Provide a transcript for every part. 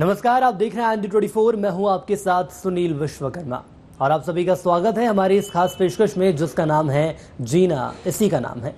नमस्कार, आप देख रहे हैं IND24। मैं हूं आपके साथ सुनील विश्वकर्मा और आप सभी का स्वागत है हमारी इस खास पेशकश में जिसका नाम है जीना इसी का नाम है।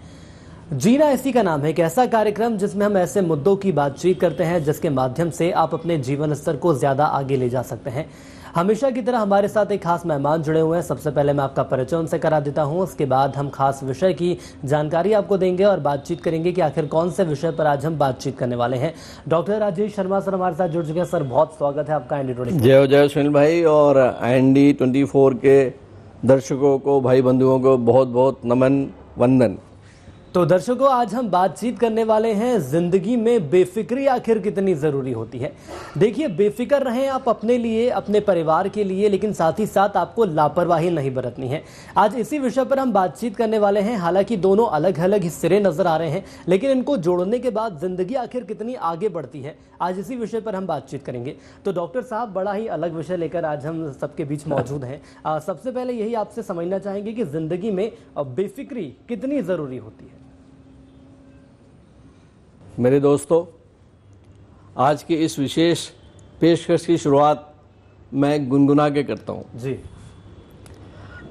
जीना इसी का नाम है एक ऐसा कार्यक्रम जिसमें हम ऐसे मुद्दों की बातचीत करते हैं जिसके माध्यम से आप अपने जीवन स्तर को ज्यादा आगे ले जा सकते हैं। हमेशा की तरह हमारे साथ एक खास मेहमान जुड़े हुए हैं। सबसे पहले मैं आपका परिचय उनसे करा देता हूं, उसके बाद हम खास विषय की जानकारी आपको देंगे और बातचीत करेंगे कि आखिर कौन से विषय पर आज हम बातचीत करने वाले हैं। डॉक्टर राजेश शर्मा सर हमारे साथ जुड़ चुके हैं। सर, बहुत स्वागत है आपका IND24। जय हो जय सुनील भाई, और IND24 के दर्शकों को, भाई बंधुओं को बहुत बहुत नमन वंदन। तो दर्शकों, आज हम बातचीत करने वाले हैं जिंदगी में बेफिक्री आखिर कितनी जरूरी होती है। देखिए, बेफिक्र रहें आप अपने लिए, अपने परिवार के लिए, लेकिन साथ ही साथ आपको लापरवाही नहीं बरतनी है। आज इसी विषय पर हम बातचीत करने वाले हैं। हालांकि दोनों अलग अलग सिरे नजर आ रहे हैं, लेकिन इनको जोड़ने के बाद जिंदगी आखिर कितनी आगे बढ़ती है, आज इसी विषय पर हम बातचीत करेंगे। तो डॉक्टर साहब, बड़ा ही अलग विषय लेकर आज हम सबके बीच मौजूद हैं। सबसे पहले यही आपसे समझना चाहेंगे कि जिंदगी में बेफिक्री कितनी जरूरी होती है। मेरे दोस्तों, आज की इस विशेष पेशकश की शुरुआत मैं गुनगुना के करता हूँ जी।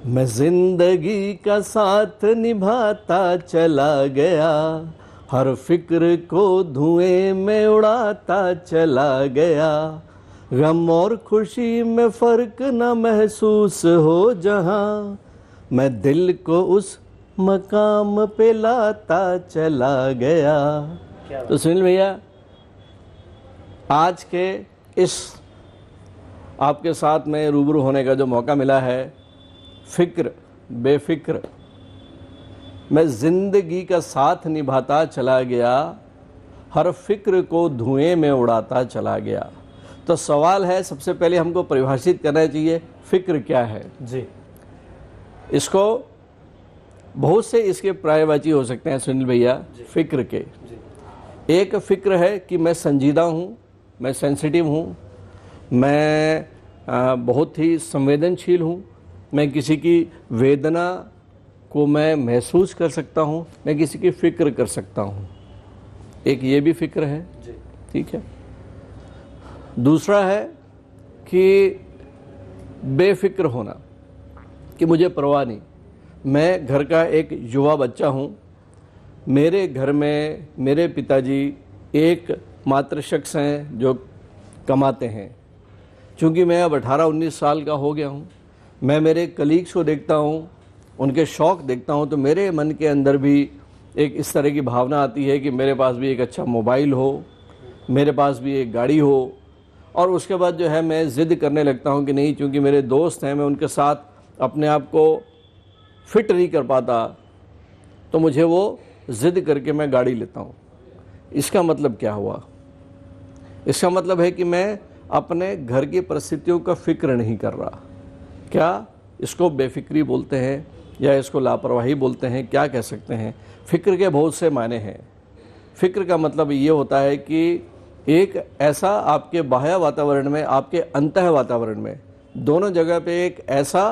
मैं जिंदगी का साथ निभाता चला गया, हर फिक्र को धुएं में उड़ाता चला गया, गम और खुशी में फर्क न महसूस हो जहां, मैं दिल को उस मकाम पे लाता चला गया। तो सुनील भैया, आज के इस आपके साथ में रूबरू होने का जो मौका मिला है, फिक्र बेफिक्र, मैं जिंदगी का साथ निभाता चला गया, हर फिक्र को धुएं में उड़ाता चला गया। तो सवाल है, सबसे पहले हमको परिभाषित करना चाहिए फिक्र क्या है जी। इसको बहुत से इसके पर्यायवाची हो सकते हैं सुनील भैया फिक्र के। एक फिक्र है कि मैं संजीदा हूँ, मैं सेंसिटिव हूँ, मैं बहुत ही संवेदनशील हूँ, मैं किसी की वेदना को मैं महसूस कर सकता हूँ, मैं किसी की फिक्र कर सकता हूँ। एक ये भी फिक्र है, ठीक है। दूसरा है कि बेफिक्र होना, कि मुझे परवाह नहीं। मैं घर का एक युवा बच्चा हूँ, मेरे घर में मेरे पिताजी एक मात्र शख्स हैं जो कमाते हैं। चूँकि मैं अब 18-19 साल का हो गया हूँ, मैं मेरे कलीग्स को देखता हूँ, उनके शौक़ देखता हूँ, तो मेरे मन के अंदर भी एक इस तरह की भावना आती है कि मेरे पास भी एक अच्छा मोबाइल हो, मेरे पास भी एक गाड़ी हो। और उसके बाद जो है मैं ज़िद करने लगता हूँ कि नहीं, चूँकि मेरे दोस्त हैं, मैं उनके साथ अपने आप को फिट नहीं कर पाता, तो मुझे वो ज़िद करके मैं गाड़ी लेता हूँ। इसका मतलब क्या हुआ? इसका मतलब है कि मैं अपने घर की परिस्थितियों का फिक्र नहीं कर रहा। क्या इसको बेफिक्री बोलते हैं या इसको लापरवाही बोलते हैं, क्या कह सकते हैं? फ़िक्र के बहुत से मायने हैं। फ़िक्र का मतलब ये होता है कि एक ऐसा आपके बाह्य वातावरण में, आपके अंतः वातावरण में, दोनों जगह पे एक ऐसा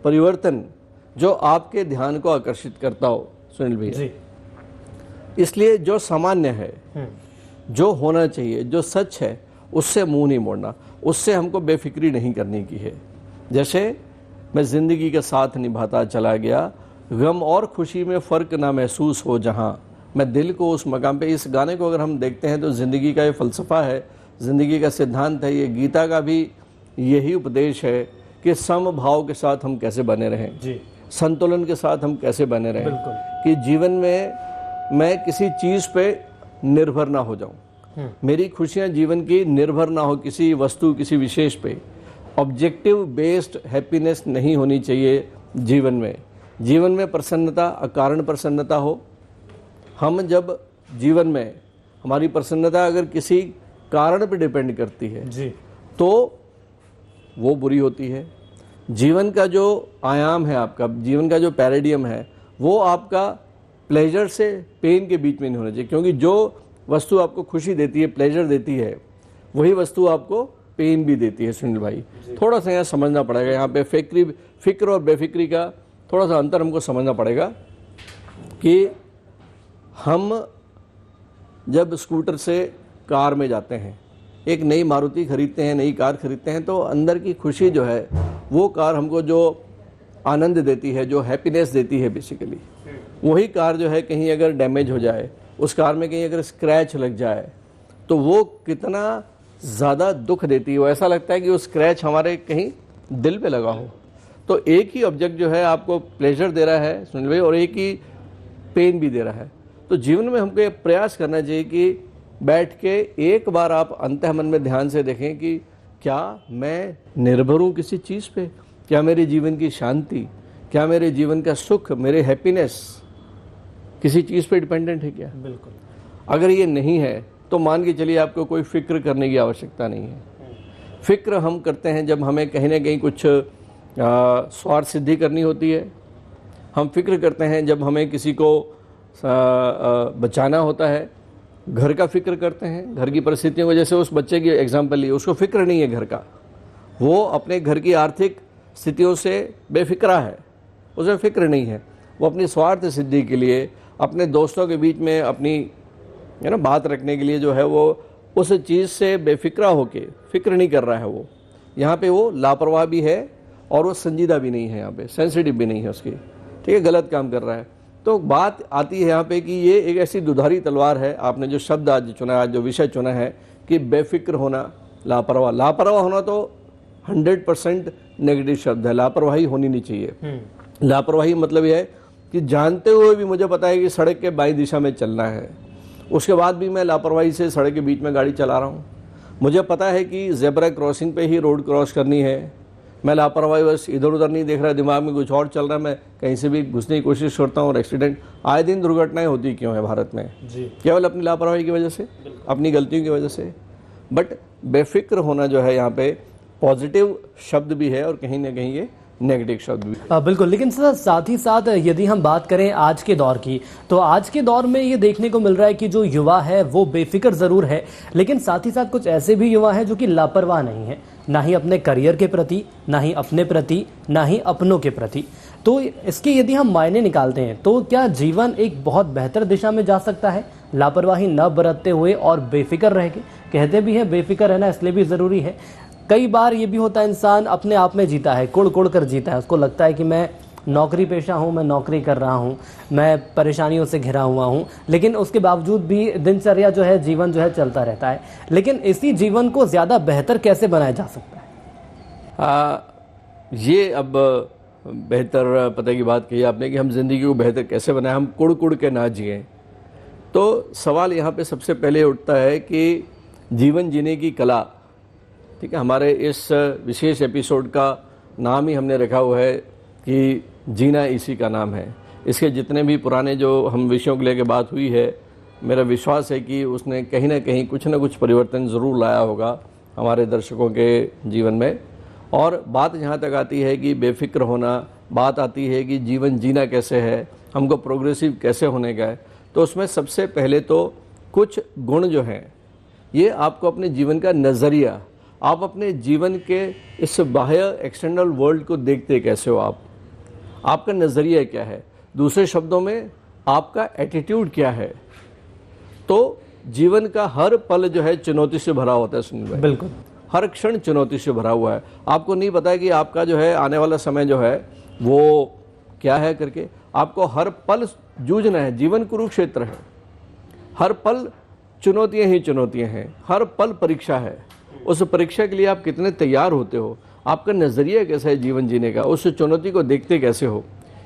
परिवर्तन जो आपके ध्यान को आकर्षित करता हो सुनील भैया। इसलिए जो सामान्य है, जो होना चाहिए, जो सच है, उससे मुंह नहीं मोड़ना, उससे हमको बेफिक्री नहीं करने की है। जैसे मैं ज़िंदगी के साथ निभाता चला गया, गम और खुशी में फ़र्क ना महसूस हो जहां, मैं दिल को उस मकाम पे। इस गाने को अगर हम देखते हैं तो ज़िंदगी का ये फ़लसफ़ा है, ज़िंदगी का सिद्धांत है, ये गीता का भी यही उपदेश है कि समभाव के साथ हम कैसे बने रहें जी, संतुलन के साथ हम कैसे बने रहें, कि जीवन में मैं किसी चीज़ पे निर्भर ना हो जाऊं, मेरी खुशियां जीवन की निर्भर ना हो किसी वस्तु, किसी विशेष पे। ऑब्जेक्टिव बेस्ड हैप्पीनेस नहीं होनी चाहिए जीवन में। जीवन में प्रसन्नता, अकारण प्रसन्नता हो। हम जब जीवन में हमारी प्रसन्नता अगर किसी कारण पे डिपेंड करती है जी, तो वो बुरी होती है। जीवन का जो आयाम है, आपका जीवन का जो पैराडियम है, वो आपका प्लेजर से पेन के बीच में नहीं होना चाहिए। क्योंकि जो वस्तु आपको खुशी देती है, प्लेजर देती है, वही वस्तु आपको पेन भी देती है सुनील भाई। थोड़ा सा यहाँ समझना पड़ेगा, यहाँ पे फिक्र और बेफिक्री का थोड़ा सा अंतर हमको समझना पड़ेगा। कि हम जब स्कूटर से कार में जाते हैं एक नई मारुति खरीदते हैं, नई कार खरीदते हैं, तो अंदर की खुशी जो है वो कार हमको जो आनंद देती है, जो हैप्पीनेस देती है बेसिकली, वही कार जो है कहीं अगर डैमेज हो जाए, उस कार में कहीं अगर स्क्रैच लग जाए तो वो कितना ज़्यादा दुख देती है। वो ऐसा लगता है कि वो स्क्रैच हमारे कहीं दिल पे लगा हो। तो एक ही ऑब्जेक्ट जो है आपको प्लेजर दे रहा है सुनील भाई, और एक ही पेन भी दे रहा है। तो जीवन में हमको ये प्रयास करना चाहिए कि बैठ के एक बार आप अंतःमन में ध्यान से देखें कि क्या मैं निर्भर हूँ किसी चीज़ पे? क्या मेरे जीवन की शांति, क्या मेरे जीवन का सुख, मेरे हैप्पीनेस किसी चीज़ पे डिपेंडेंट है क्या? बिल्कुल। अगर ये नहीं है तो मान के चलिए आपको कोई फिक्र करने की आवश्यकता नहीं है। फिक्र हम करते हैं जब हमें कहीं ना कहीं कुछ स्वार्थ सिद्धि करनी होती है। हम फिक्र करते हैं जब हमें किसी को बचाना होता है। घर का फिक्र करते हैं, घर की परिस्थितियों को, जैसे उस बच्चे की एग्जाम्पल ली, उसको फिक्र नहीं है घर का, वो अपने घर की आर्थिक स्थितियों से बेफिक्रा है, उसे फिक्र नहीं है। वो अपनी स्वार्थ सिद्धि के लिए, अपने दोस्तों के बीच में अपनी बात रखने के लिए जो है वो उस चीज़ से बेफिक्रा होके फिक्र नहीं कर रहा है। वो यहाँ पे वो लापरवाह भी है और वो संजीदा भी नहीं है, यहाँ पे सेंसिटिव भी नहीं है उसकी, ठीक है, गलत काम कर रहा है। तो बात आती है यहाँ पे कि ये एक ऐसी दुधारी तलवार है। आपने जो शब्द आज चुना, आज जो विषय चुना है कि बेफिक्र होना, लापरवाह। लापरवाह होना तो 100% नेगेटिव शब्द है, लापरवाही होनी नहीं चाहिए। लापरवाही मतलब यह है कि जानते हुए भी मुझे पता है कि सड़क के बाईं दिशा में चलना है, उसके बाद भी मैं लापरवाही से सड़क के बीच में गाड़ी चला रहा हूँ। मुझे पता है कि ज़ेब्रा क्रॉसिंग पे ही रोड क्रॉस करनी है, मैं लापरवाही बस इधर उधर नहीं देख रहा, दिमाग में कुछ और चल रहा है, मैं कहीं से भी घुसने की कोशिश करता हूँ और एक्सीडेंट। आए दिन दुर्घटनाएं होती क्यों है भारत में? केवल अपनी लापरवाही की वजह से, अपनी गलतियों की वजह से। बट बेफिक्र होना जो है यहाँ पे पॉजिटिव शब्द भी है और कहीं ना कहीं ये नेगेटिव शब्द भी। बिल्कुल। लेकिन सर साथ ही साथ यदि हम बात करें आज के दौर की, तो आज के दौर में ये देखने को मिल रहा है कि जो युवा है वो बेफिक्र ज़रूर है, लेकिन साथ ही साथ कुछ ऐसे भी युवा हैं जो कि लापरवाह नहीं है, ना ही अपने करियर के प्रति, ना ही अपने प्रति, ना ही अपनों के प्रति। तो इसके यदि हम मायने निकालते हैं तो क्या जीवन एक बहुत बेहतर दिशा में जा सकता है लापरवाही न बरतते हुए और बेफिक्र रह के? कहते भी हैं बेफिक्र रहना इसलिए भी ज़रूरी है। कई बार ये भी होता है इंसान अपने आप में जीता है, कुड़ कुड़ कर जीता है, उसको लगता है कि मैं नौकरी पेशा हूँ, मैं नौकरी कर रहा हूँ, मैं परेशानियों से घिरा हुआ हूँ, लेकिन उसके बावजूद भी दिनचर्या जो है, जीवन जो है चलता रहता है। लेकिन इसी जीवन को ज़्यादा बेहतर कैसे बनाया जा सकता है? ये अब बेहतर पता की बात कही आपने कि हम जिंदगी को बेहतर कैसे बनाएं, हम कुड़ कुड़ के ना जिएं। तो सवाल यहाँ पे सबसे पहले उठता है कि जीवन जीने की कला, ठीक है, हमारे इस विशेष एपिसोड का नाम ही हमने रखा हुआ है कि जीना इसी का नाम है। इसके जितने भी पुराने जो हम विषयों को लेकर बात हुई है, मेरा विश्वास है कि उसने कहीं ना कहीं कुछ ना कुछ परिवर्तन ज़रूर लाया होगा हमारे दर्शकों के जीवन में। और बात जहाँ तक आती है कि बेफिक्र होना, बात आती है कि जीवन जीना कैसे है, हमको प्रोग्रेसिव कैसे होने का है, तो उसमें सबसे पहले तो कुछ गुण जो हैं, ये आपको अपने जीवन का नज़रिया, आप अपने जीवन के इस बाह्य एक्सटर्नल वर्ल्ड को देखते कैसे हो, आपका नज़रिया क्या है, दूसरे शब्दों में आपका एटीट्यूड क्या है। तो जीवन का हर पल जो है चुनौती से भरा होता है सुनील भाई, बिल्कुल, हर क्षण चुनौती से भरा हुआ है। आपको नहीं पता है कि आपका जो है आने वाला समय जो है वो क्या है करके, आपको हर पल जूझना है। जीवन कुरुक्षेत्र है, हर पल चुनौतियां ही चुनौतियां हैं, हर पल परीक्षा है। उस परीक्षा के लिए आप कितने तैयार होते हो, आपका नज़रिया कैसा है जीवन जीने का, उस चुनौती को देखते कैसे हो,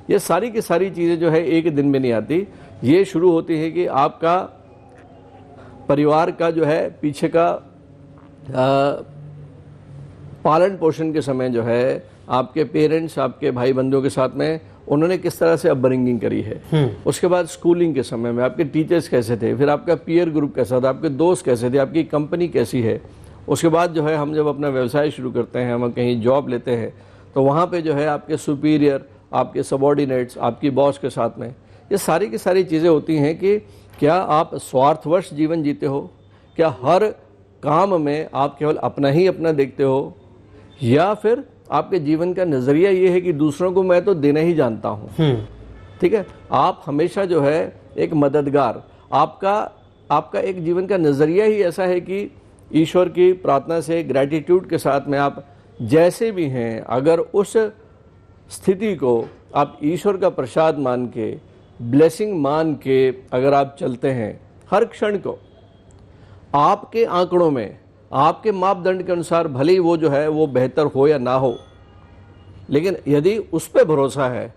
ये सारी की सारी चीज़ें जो है एक दिन में नहीं आती। ये शुरू होती है कि आपका परिवार का जो है पीछे का पालन पोषण के समय जो है आपके पेरेंट्स, आपके भाई बंधुओं के साथ में उन्होंने किस तरह से अपब्रिंगिंग करी है। उसके बाद स्कूलिंग के समय में आपके टीचर्स कैसे थे, फिर आपका पीयर ग्रुप कैसा था, आपके दोस्त कैसे थे, आपकी कंपनी कैसी है। उसके बाद जो है हम जब अपना व्यवसाय शुरू करते हैं, हम कहीं जॉब लेते हैं, तो वहाँ पे जो है आपके सुपीरियर, आपके सबॉर्डिनेट्स, आपकी बॉस के साथ में, ये सारी की सारी चीज़ें होती हैं कि क्या आप स्वार्थवश जीवन जीते हो, क्या हर काम में आप केवल अपना ही अपना देखते हो, या फिर आपके जीवन का नज़रिया ये है कि दूसरों को मैं तो देना ही जानता हूँ। ठीक है, आप हमेशा जो है एक मददगार, आपका एक जीवन का नज़रिया ही ऐसा है कि ईश्वर की प्रार्थना से, ग्रैटिट्यूड के साथ में आप जैसे भी हैं, अगर उस स्थिति को आप ईश्वर का प्रसाद मान के, ब्लेसिंग मान के अगर आप चलते हैं, हर क्षण को आपके आंकड़ों में, आपके मापदंड के अनुसार भले ही वो जो है वो बेहतर हो या ना हो, लेकिन यदि उस पर भरोसा है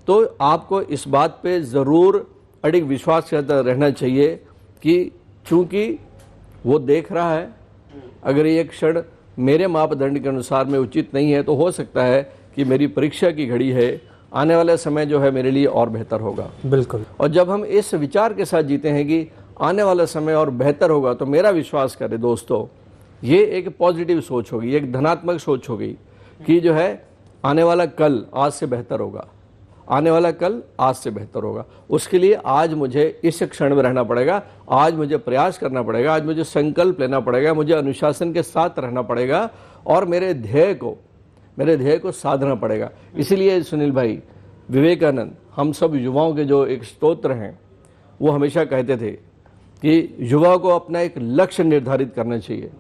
तो आपको इस बात पे ज़रूर अडिग विश्वास करता रहना चाहिए कि चूंकि वो देख रहा है, अगर ये क्षण मेरे मापदंड के अनुसार में उचित नहीं है तो हो सकता है कि मेरी परीक्षा की घड़ी है, आने वाला समय जो है मेरे लिए और बेहतर होगा। बिल्कुल। और जब हम इस विचार के साथ जीते हैं कि आने वाला समय और बेहतर होगा, तो मेरा विश्वास करें दोस्तों, ये एक पॉजिटिव सोच होगी, एक धनात्मक सोच होगी कि जो है आने वाला कल आज से बेहतर होगा, आने वाला कल आज से बेहतर होगा। उसके लिए आज मुझे इस क्षण में रहना पड़ेगा, आज मुझे प्रयास करना पड़ेगा, आज मुझे संकल्प लेना पड़ेगा, मुझे अनुशासन के साथ रहना पड़ेगा और मेरे ध्येय को साधना पड़ेगा। इसीलिए सुनील भाई, विवेकानंद हम सब युवाओं के जो एक स्तोत्र हैं, वो हमेशा कहते थे कि युवा को अपना एक लक्ष्य निर्धारित करना चाहिए,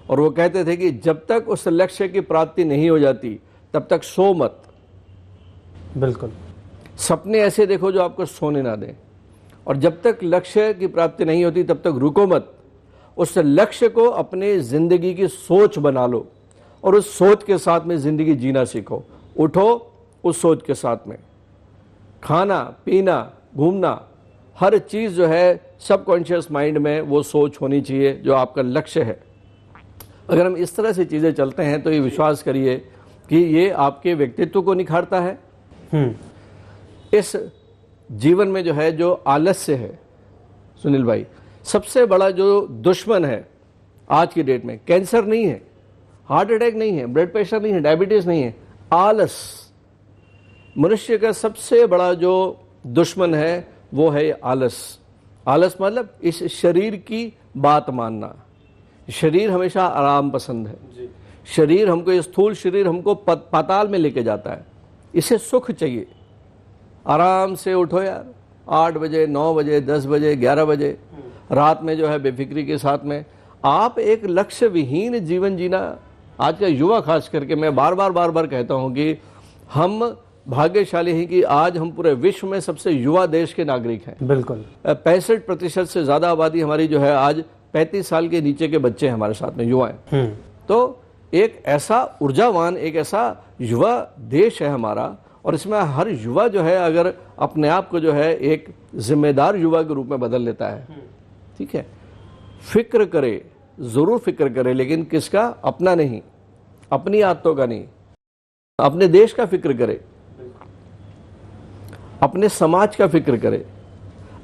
और वो कहते थे कि जब तक उस लक्ष्य की प्राप्ति नहीं हो जाती तब तक सो मत। बिल्कुल। सपने ऐसे देखो जो आपको सोने ना दें, और जब तक लक्ष्य की प्राप्ति नहीं होती तब तक रुको मत। उस लक्ष्य को अपने जिंदगी की सोच बना लो और उस सोच के साथ में जिंदगी जीना सीखो। उठो उस सोच के साथ में, खाना पीना घूमना, हर चीज जो है सबकॉन्शियस माइंड में वो सोच होनी चाहिए जो आपका लक्ष्य है। अगर हम इस तरह से चीजें चलते हैं तो ये विश्वास करिए कि ये आपके व्यक्तित्व को निखारता है। इस जीवन में जो है जो आलस्य है सुनील भाई, सबसे बड़ा जो दुश्मन है आज की डेट में, कैंसर नहीं है, हार्ट अटैक नहीं है, ब्लड प्रेशर नहीं है, डायबिटीज नहीं है, आलस। मनुष्य का सबसे बड़ा जो दुश्मन है वो है आलस। आलस मतलब इस शरीर की बात मानना। शरीर हमेशा आराम पसंद है, शरीर हमको, ये स्थूल शरीर हमको पाताल में लेके जाता है। इसे सुख चाहिए। आराम से उठो यार, 8 बजे 9 बजे 10 बजे 11 बजे रात में जो है बेफिक्री के साथ में आप एक लक्ष्य विहीन जीवन जीना। आज का युवा खास करके मैं बार बार कहता हूं कि हम भाग्यशाली हैं कि आज हम पूरे विश्व में सबसे युवा देश के नागरिक हैं। बिल्कुल। 65% से ज्यादा आबादी हमारी जो है आज 35 साल के नीचे के बच्चे हैं हमारे साथ में, युवा हैं। तो एक ऐसा ऊर्जावान, एक ऐसा युवा देश है हमारा, और इसमें हर युवा जो है अगर अपने आप को जो है एक जिम्मेदार युवा के रूप में बदल लेता है, ठीक है, फिक्र करे, जरूर फिक्र करे, लेकिन किसका? अपना नहीं, अपनी आदतों का नहीं, अपने देश का फिक्र करे, अपने समाज का फिक्र करे,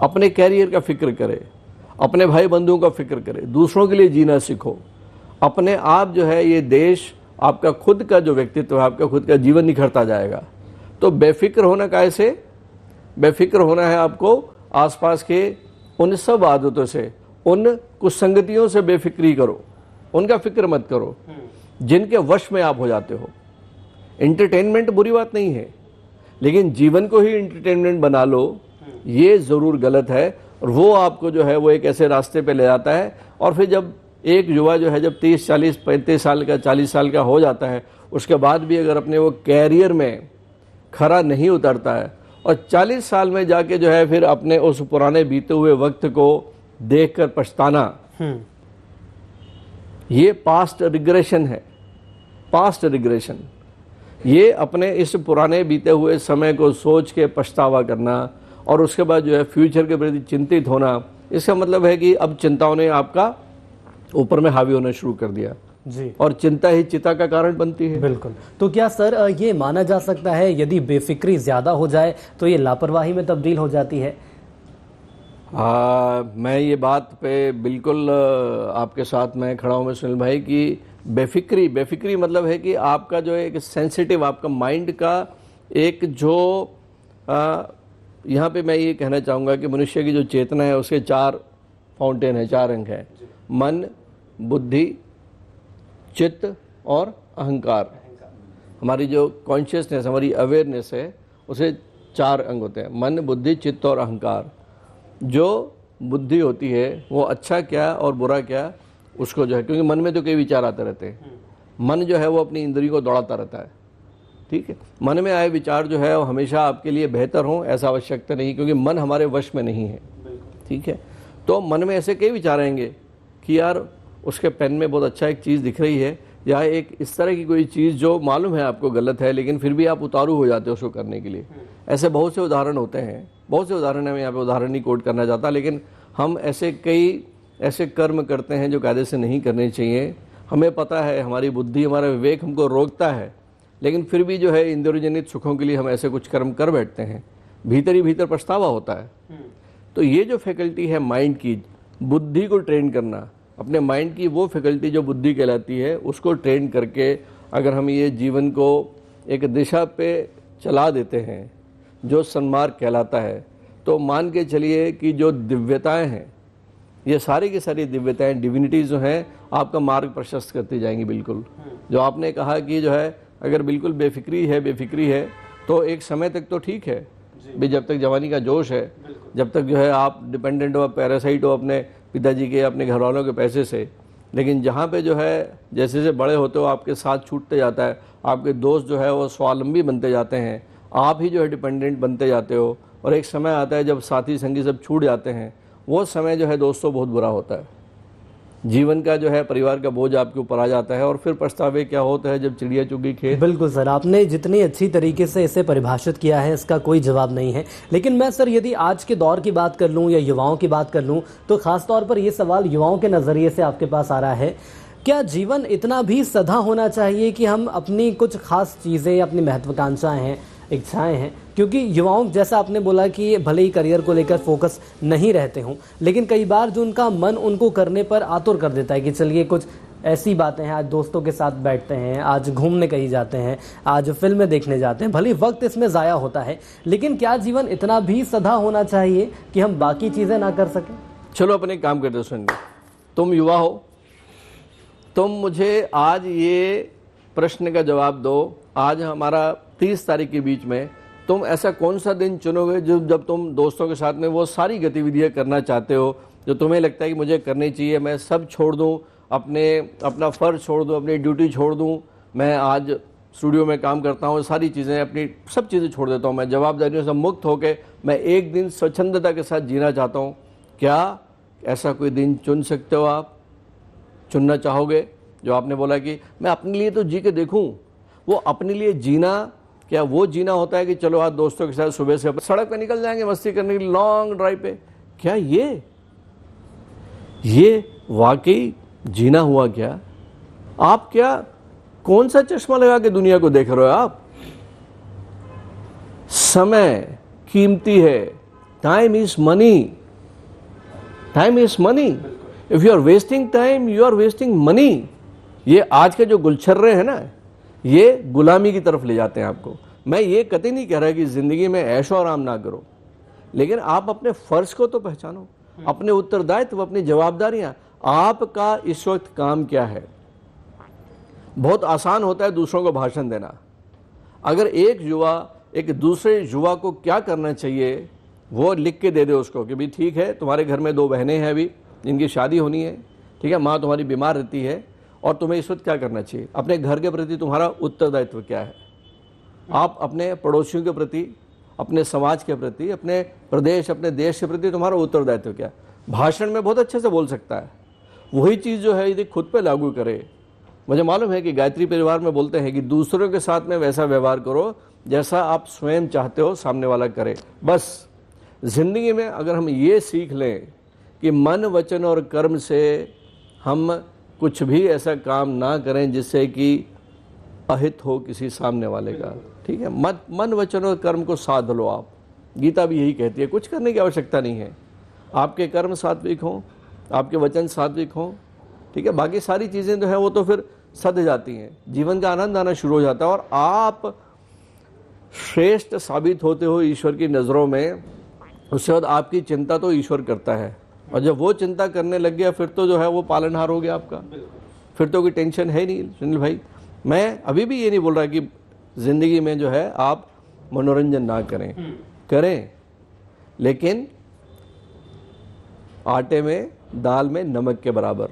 अपने कैरियर का फिक्र करे, अपने भाई बंधुओं का फिक्र करे, दूसरों के लिए जीना सीखो। अपने आप जो है ये देश, आपका खुद का जो व्यक्तित्व है, आपका खुद का जीवन निखरता जाएगा। तो बेफिक्र होना कैसे? बेफिक्र होना है आपको आसपास के उन सब आदतों से, उन कुछ संगतियों से बेफिक्री करो, उनका फिक्र मत करो जिनके वश में आप हो जाते हो। एंटरटेनमेंट बुरी बात नहीं है, लेकिन जीवन को ही एंटरटेनमेंट बना लो, ये जरूर गलत है, और वो आपको जो है वो एक ऐसे रास्ते पे ले जाता है। और फिर जब एक युवा जो है जब 30 40 35 साल का 40 साल का हो जाता है, उसके बाद भी अगर अपने वो कैरियर में खरा नहीं उतरता है और 40 साल में जाके जो है फिर अपने उस पुराने बीते हुए वक्त को देखकर पछताना, ये पास्ट रिग्रेशन है। पास्ट रिग्रेशन, ये अपने इस पुराने बीते हुए समय को सोच के पछतावा करना और उसके बाद जो है फ्यूचर के प्रति चिंतित होना, इसका मतलब है कि अब चिंताओं ने आपका ऊपर में हावी होना शुरू कर दिया जी, और चिंता ही चिता का कारण बनती है। बिल्कुल। तो क्या सर ये माना जा सकता है यदि बेफिक्री ज्यादा हो जाए तो ये लापरवाही में तब्दील हो जाती है? मैं ये बात पे बिल्कुल आपके साथ में खड़ा हूँ मैं सुनील भाई कि बेफिक्री मतलब है कि आपका जो एक सेंसिटिव, आपका माइंड का एक जो यहाँ पे मैं ये कहना चाहूँगा कि मनुष्य की जो चेतना है उसके 4 फाउंटेन है, 4 अंग है, मन, बुद्धि, चित्त और अहंकार। हमारी जो कॉन्शियसनेस, हमारी अवेयरनेस है, उसे 4 अंग होते हैं, मन, बुद्धि, चित्त और अहंकार। जो बुद्धि होती है वो अच्छा क्या और बुरा क्या उसको जो है, क्योंकि मन में तो कई विचार आते रहते हैं, मन जो है वो अपनी इंद्रियों को दौड़ाता रहता है, ठीक है। मन में आए विचार जो है वो हमेशा आपके लिए बेहतर हो ऐसा आवश्यकता नहीं, क्योंकि मन हमारे वश में नहीं है, ठीक है। तो मन में ऐसे कई विचार आएंगे कि यार उसके पेन में बहुत अच्छा एक चीज़ दिख रही है, या एक इस तरह की कोई चीज़ जो मालूम है आपको गलत है, लेकिन फिर भी आप उतारू हो जाते हो उसको करने के लिए। ऐसे बहुत से उदाहरण होते हैं, बहुत से उदाहरण है, मैं यहाँ पे उदाहरण नहीं कोट करना चाहता, लेकिन हम ऐसे कई ऐसे कर्म करते हैं जो कायदे से नहीं करने चाहिए। हमें पता है, हमारी बुद्धि, हमारा विवेक हमको रोकता है, लेकिन फिर भी जो है इंद्रियजनित सुखों के लिए हम ऐसे कुछ कर्म कर बैठते हैं, भीतर ही भीतर पछतावा होता है। तो ये जो फैकल्टी है माइंड की, बुद्धि को ट्रेन करना, अपने माइंड की वो फैकल्टी जो बुद्धि कहलाती है, उसको ट्रेन करके अगर हम ये जीवन को एक दिशा पे चला देते हैं जो सन्मार्ग कहलाता है, तो मान के चलिए कि जो दिव्यताएं हैं, ये सारी की सारी दिव्यताएं, डिविनिटीज जो हैं, आपका मार्ग प्रशस्त करती जाएंगी। बिल्कुल जो आपने कहा कि जो है अगर बिल्कुल बेफिक्री है तो एक समय तक तो ठीक है भी, जब तक जवानी का जोश है, जब तक जो है आप डिपेंडेंट हो, पैरासाइट हो अपने पिताजी के, अपने घर वालों के पैसे से। लेकिन जहाँ पे जो है जैसे जैसे बड़े होते हो आपके साथ छूटते जाता है, आपके दोस्त जो है वो स्वावलंबी बनते जाते हैं, आप ही जो है डिपेंडेंट बनते जाते हो, और एक समय आता है जब साथी संगी सब छूट जाते हैं। वो समय जो है दोस्तों बहुत बुरा होता है, जीवन का जो है परिवार का बोझ आपके ऊपर आ जाता है, और फिर पछतावे क्या होता है जब चिड़िया चुगी खेत। बिल्कुल सर, आपने जितनी अच्छी तरीके से इसे परिभाषित किया है इसका कोई जवाब नहीं है। लेकिन मैं सर यदि आज के दौर की बात कर लूँ या युवाओं की बात कर लूँ, तो ख़ास तौर पर ये सवाल युवाओं के नज़रिए से आपके पास आ रहा है, क्या जीवन इतना भी सधा होना चाहिए कि हम अपनी कुछ खास चीज़ें, अपनी महत्वाकांक्षाएं हैं, इच्छाएं हैं, क्योंकि युवाओं जैसा आपने बोला कि भले ही करियर को लेकर फोकस नहीं रहते हों, लेकिन कई बार जो उनका मन उनको करने पर आतुर कर देता है कि चलिए कुछ ऐसी बातें हैं, आज दोस्तों के साथ बैठते हैं, आज घूमने कहीं जाते हैं, आज फिल्में देखने जाते हैं, भले वक्त इसमें ज़ाया होता है, लेकिन क्या जीवन इतना भी सधा होना चाहिए कि हम बाकी चीज़ें ना कर सकें? चलो अपने काम करते सुनिए, तुम युवा हो, तुम मुझे आज ये प्रश्न का जवाब दो। आज हमारा 30 तारीख के बीच में तुम ऐसा कौन सा दिन चुनोगे जब तुम दोस्तों के साथ में वो सारी गतिविधियां करना चाहते हो जो तुम्हें लगता है कि मुझे करनी चाहिए, मैं सब छोड़ दूं, अपना फ़र्ज छोड़ दूं, अपनी ड्यूटी छोड़ दूं, मैं आज स्टूडियो में काम करता हूं, सारी चीज़ें, अपनी सब चीज़ें छोड़ देता हूं, मैं जवाबदारियों से मुक्त होकर मैं एक दिन स्वच्छंदता के साथ जीना चाहता हूं। क्या ऐसा कोई दिन चुन सकते हो? आप चुनना चाहोगे? जो आपने बोला कि मैं अपने लिए तो जी के देखूं, वो अपने लिए जीना क्या वो जीना होता है कि चलो आज दोस्तों के साथ सुबह से सड़क पे निकल जाएंगे मस्ती करने के लिए, लॉन्ग ड्राइव पे? क्या ये वाकई जीना हुआ? क्या आप क्या कौन सा चश्मा लगा के दुनिया को देख रहे हो? आप समय कीमती है, time is money, time is money. If you are wasting time, you are wasting money. ये आज के जो गुलछर्रे हैं ना, ये गुलामी की तरफ ले जाते हैं आपको। मैं ये कतई नहीं कह रहा कि जिंदगी में ऐशो आराम ना करो, लेकिन आप अपने फर्ज को तो पहचानो, अपने उत्तरदायित्व, अपनी जवाबदारियां। आपका इस वक्त काम क्या है? बहुत आसान होता है दूसरों को भाषण देना। अगर एक युवा एक दूसरे युवा को क्या करना चाहिए वो लिख के दे दे उसको कि भाई ठीक है, तुम्हारे घर में 2 बहनें हैं अभी जिनकी शादी होनी है, ठीक है, माँ तुम्हारी बीमार रहती है, और तुम्हें इस वक्त क्या करना चाहिए? अपने घर के प्रति तुम्हारा उत्तरदायित्व क्या है? आप अपने पड़ोसियों के प्रति, अपने समाज के प्रति, अपने प्रदेश, अपने देश के प्रति तुम्हारा उत्तरदायित्व क्या है? भाषण में बहुत अच्छे से बोल सकता है, वही चीज़ जो है यदि खुद पे लागू करे। मुझे मालूम है कि गायत्री परिवार में बोलते हैं कि दूसरों के साथ में वैसा व्यवहार करो जैसा आप स्वयं चाहते हो सामने वाला करे। बस जिंदगी में अगर हम ये सीख लें कि मन, वचन और कर्म से हम कुछ भी ऐसा काम ना करें जिससे कि अहित हो किसी सामने वाले का, ठीक है, मन, वचन और कर्म को साध लो आप। गीता भी यही कहती है, कुछ करने की आवश्यकता नहीं है। आपके कर्म सात्विक हों, आपके वचन सात्विक हों, ठीक है, बाकी सारी चीज़ें जो है वो तो फिर सध जाती हैं, जीवन का आनंद आना शुरू हो जाता है, और आप श्रेष्ठ साबित होते हो ईश्वर की नज़रों में। उसके बाद आपकी चिंता तो ईश्वर करता है, और जब वो चिंता करने लग गया फिर तो जो है वो पालनहार हो गया आपका, फिर तो कोई टेंशन है नहीं। सुनील भाई, मैं अभी भी ये नहीं बोल रहा कि ज़िंदगी में जो है आप मनोरंजन ना करें, लेकिन आटे में दाल में नमक के बराबर,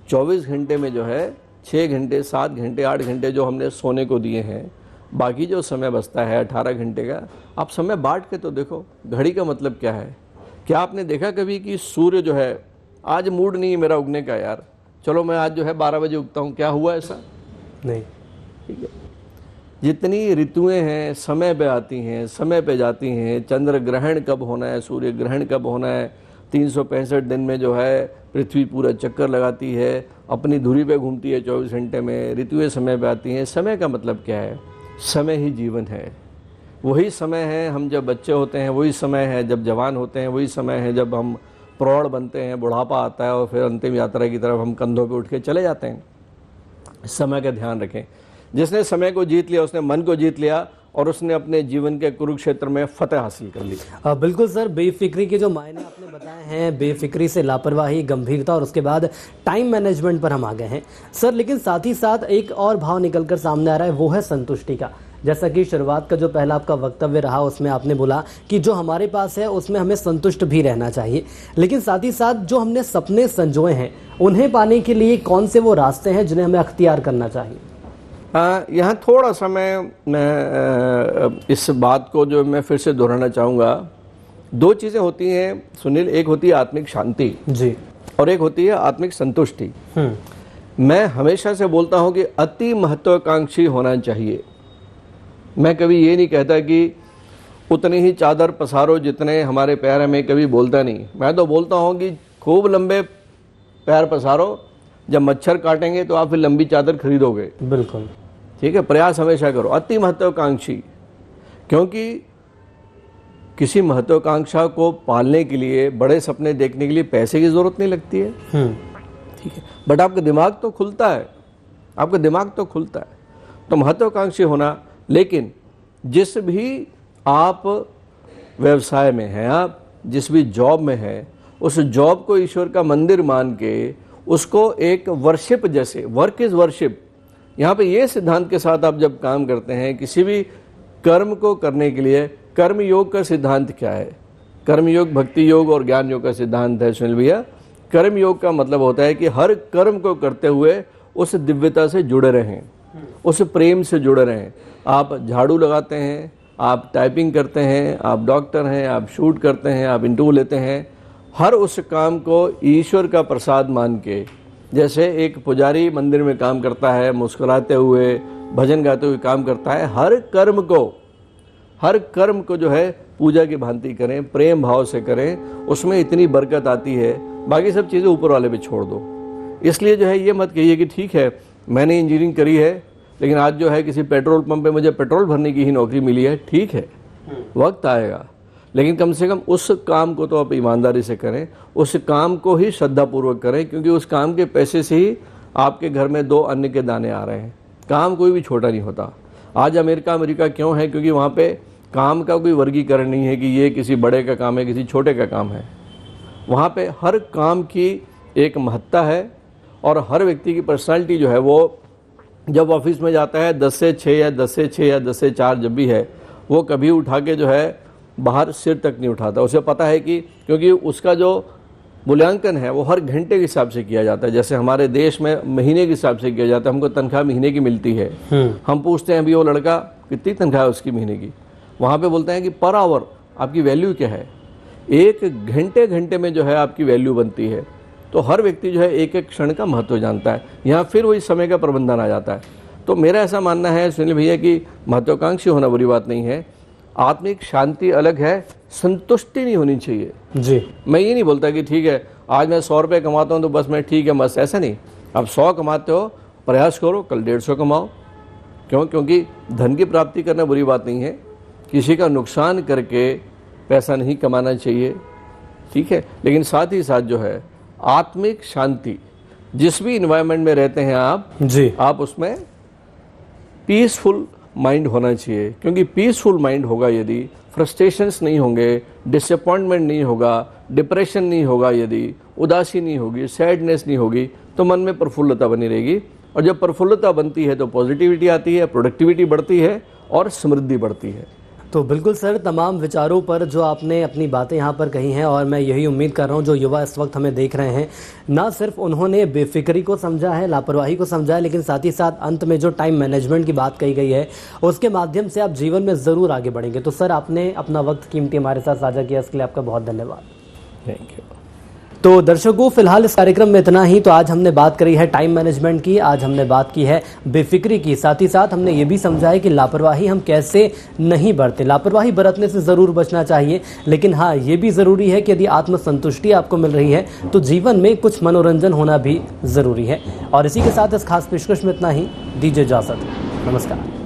24 घंटे में जो है 6 घंटे, 7 घंटे, 8 घंटे जो हमने सोने को दिए हैं, बाकी जो समय बचता है 18 घंटे का, आप समय बांट के तो देखो। घड़ी का मतलब क्या है? क्या आपने देखा कभी कि सूर्य जो है, आज मूड नहीं है मेरा उगने का यार, चलो मैं आज जो है 12 बजे उगता हूँ, क्या हुआ ऐसा? नहीं। ठीक है। जितनी ऋतुएं हैं समय पे आती हैं, समय पे जाती हैं। चंद्र ग्रहण कब होना है, सूर्य ग्रहण कब होना है, 365 दिन में जो है पृथ्वी पूरा चक्कर लगाती है, अपनी धुरी पे घूमती है 24 घंटे में, ऋतुएं समय पे आती हैं। समय का मतलब क्या है? समय ही जीवन है। वही समय है हम जब बच्चे होते हैं, वही समय है जब जवान होते हैं, वही समय है जब हम प्रौढ़ बनते हैं, बुढ़ापा आता है और फिर अंतिम यात्रा की तरफ हम कंधों पे उठ के चले जाते हैं। समय का ध्यान रखें। जिसने समय को जीत लिया उसने मन को जीत लिया और उसने अपने जीवन के कुरुक्षेत्र में फतेह हासिल कर ली। बिल्कुल सर, बेफिक्री के जो मायने आपने बताए हैं, बेफिक्री से लापरवाही, गंभीरता और उसके बाद टाइम मैनेजमेंट पर हम आ गए हैं सर। लेकिन साथ ही साथ एक और भाव निकलकर सामने आ रहा है, वो है संतुष्टि का। जैसा कि शुरुआत का जो पहला आपका वक्तव्य रहा उसमें आपने बोला कि जो हमारे पास है उसमें हमें संतुष्ट भी रहना चाहिए, लेकिन साथ ही साथ जो हमने सपने संजोए हैं उन्हें पाने के लिए कौन से वो रास्ते हैं जिन्हें हमें अख्तियार करना चाहिए? यहाँ थोड़ा सा मैं इस बात को जो मैं फिर से दोहराना चाहूँगा। 2 चीज़ें होती हैं सुनील, एक होती है आत्मिक शांति जी, और एक होती है आत्मिक संतुष्टि। मैं हमेशा से बोलता हूँ कि अति महत्वाकांक्षी होना चाहिए। मैं कभी ये नहीं कहता कि उतनी ही चादर पसारो जितने हमारे पैर हैं, मैं कभी बोलता नहीं। मैं तो बोलता हूँ कि खूब लंबे पैर पसारो, जब मच्छर काटेंगे तो आप फिर लंबी चादर खरीदोगे। बिल्कुल ठीक है, प्रयास हमेशा करो। अति महत्वाकांक्षी, क्योंकि किसी महत्वाकांक्षा को पालने के लिए, बड़े सपने देखने के लिए पैसे की जरूरत नहीं लगती है। ठीक है, बट आपका दिमाग तो खुलता है, आपका दिमाग तो खुलता है। तो महत्वाकांक्षी होना, लेकिन जिस भी आप व्यवसाय में हैं, आप जिस भी जॉब में हैं, उस जॉब को ईश्वर का मंदिर मान के उसको एक वर्शिप जैसे, वर्क इज वर्शिप। यहाँ पे ये सिद्धांत के साथ आप जब काम करते हैं किसी भी कर्म को करने के लिए, कर्म योग का सिद्धांत क्या है? कर्म योग भक्ति योग और ज्ञान योग का सिद्धांत है सुनील भैया। कर्म योग का मतलब होता है कि हर कर्म को करते हुए उस दिव्यता से जुड़े रहें, उस प्रेम से जुड़े रहें। आप झाड़ू लगाते हैं, आप टाइपिंग करते हैं, आप डॉक्टर हैं, आप शूट करते हैं, आप इंटरव्यू लेते हैं, हर उस काम को ईश्वर का प्रसाद मान के, जैसे एक पुजारी मंदिर में काम करता है, मुस्कुराते हुए भजन गाते हुए काम करता है, हर कर्म को जो है पूजा की भांति करें, प्रेम भाव से करें, उसमें इतनी बरकत आती है। बाकी सब चीज़ें ऊपर वाले पे छोड़ दो। इसलिए जो है ये मत कहिए कि ठीक है मैंने इंजीनियरिंग करी है लेकिन आज जो है किसी पेट्रोल पंप पे मुझे पेट्रोल भरने की ही नौकरी मिली है। ठीक है, वक्त आएगा, लेकिन कम से कम उस काम को तो आप ईमानदारी से करें, उस काम को ही श्रद्धापूर्वक करें, क्योंकि उस काम के पैसे से ही आपके घर में 2 अन्न के दाने आ रहे हैं। काम कोई भी छोटा नहीं होता। आज अमेरिका क्यों है? क्योंकि वहाँ पे काम का कोई वर्गीकरण नहीं है कि ये किसी बड़े का काम है, किसी छोटे का काम है। वहाँ पे हर काम की एक महत्ता है और हर व्यक्ति की पर्सनालिटी जो है वो जब ऑफिस में जाता है 10 से 6 या 10 से 6 या 10 से 4 जब भी है, वो कभी उठा के जो है बाहर सिर तक नहीं उठाता। उसे पता है कि क्योंकि उसका जो मूल्यांकन है वो हर घंटे के हिसाब से किया जाता है। जैसे हमारे देश में महीने के हिसाब से किया जाता है, हमको तनख्वाह महीने की मिलती है। हम पूछते हैं अभी वो लड़का कितनी तनख्वाह है उसकी महीने की, वहाँ पे बोलते हैं कि पर आवर आपकी वैल्यू क्या है। 1 घंटे में जो है आपकी वैल्यू बनती है। तो हर व्यक्ति जो है एक एक क्षण का महत्व जानता है। यहाँ फिर वही समय का प्रबंधन आ जाता है। तो मेरा ऐसा मानना है सुनील भैया कि महत्वाकांक्षी होना बुरी बात नहीं है। आत्मिक शांति अलग है, संतुष्टि नहीं होनी चाहिए जी। मैं ये नहीं बोलता कि ठीक है आज मैं 100 रुपये कमाता हूँ तो बस मैं ठीक है, बस ऐसा नहीं। आप 100 कमाते हो, प्रयास करो कल 150 कमाओ। क्यों? क्योंकि धन की प्राप्ति करना बुरी बात नहीं है, किसी का नुकसान करके पैसा नहीं कमाना चाहिए, ठीक है। लेकिन साथ ही साथ जो है आत्मिक शांति, जिस भी इन्वायरमेंट में रहते हैं आप जी, आप उसमें पीसफुल माइंड होना चाहिए। क्योंकि पीसफुल माइंड होगा यदि, फ्रस्ट्रेशंस नहीं होंगे, डिसअपॉइंटमेंट नहीं होगा, डिप्रेशन नहीं होगा, यदि उदासी नहीं होगी, सैडनेस नहीं होगी, तो मन में प्रफुल्लता बनी रहेगी। और जब प्रफुल्लता बनती है तो पॉजिटिविटी आती है, प्रोडक्टिविटी बढ़ती है और समृद्धि बढ़ती है। तो बिल्कुल सर, तमाम विचारों पर जो आपने अपनी बातें यहाँ पर कही हैं, और मैं यही उम्मीद कर रहा हूँ जो युवा इस वक्त हमें देख रहे हैं, ना सिर्फ उन्होंने बेफिक्री को समझा है, लापरवाही को समझा है, लेकिन साथ ही साथ अंत में जो टाइम मैनेजमेंट की बात कही गई है उसके माध्यम से आप जीवन में ज़रूर आगे बढ़ेंगे। तो सर, आपने अपना वक्त कीमती हमारे साथ साझा किया, इसके लिए आपका बहुत धन्यवाद। Thank you. तो दर्शकों, फिलहाल इस कार्यक्रम में इतना ही। तो आज हमने बात करी है टाइम मैनेजमेंट की, आज हमने बात की है बेफिक्री की, साथ ही साथ हमने ये भी समझा है कि लापरवाही हम कैसे नहीं बरतें। लापरवाही बरतने से ज़रूर बचना चाहिए, लेकिन हाँ, ये भी ज़रूरी है कि यदि आत्मसंतुष्टि आपको मिल रही है तो जीवन में कुछ मनोरंजन होना भी ज़रूरी है। और इसी के साथ इस खास पेशकश में इतना ही। दीजिए इजाज़त। नमस्कार।